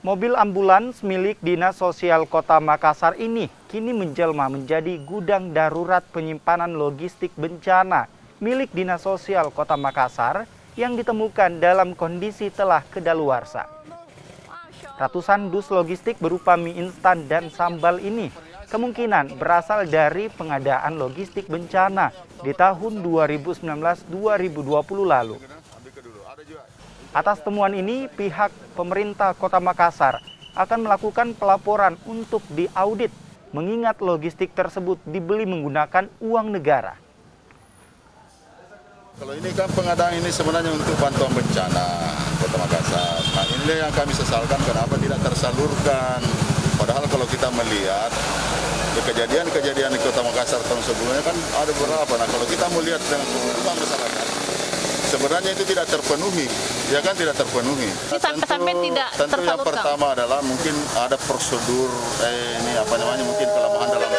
Mobil ambulans milik Dinas Sosial Kota Makassar ini kini menjelma menjadi gudang darurat penyimpanan logistik bencana milik Dinas Sosial Kota Makassar yang ditemukan dalam kondisi telah kedaluarsa. Ratusan dus logistik berupa mie instan dan sambal ini kemungkinan berasal dari pengadaan logistik bencana di tahun 2019-2020 lalu. Atas temuan ini, pihak pemerintah Kota Makassar akan melakukan pelaporan untuk diaudit, mengingat logistik tersebut dibeli menggunakan uang negara. Kalau ini kan pengadaan ini sebenarnya untuk bantuan bencana Kota Makassar. Nah, ini yang kami sesalkan kenapa tidak tersalurkan. Padahal kalau kita melihat kejadian-kejadian di Kota Makassar tahun sebelumnya kan ada beberapa. Nah, kalau kita melihat dengan kebutuhan masyarakat, sebenarnya itu tidak terpenuhi, ya kan tidak terpenuhi. Sampai tidak tentu yang pertama adalah mungkin ada prosedur mungkin kelemahan dalam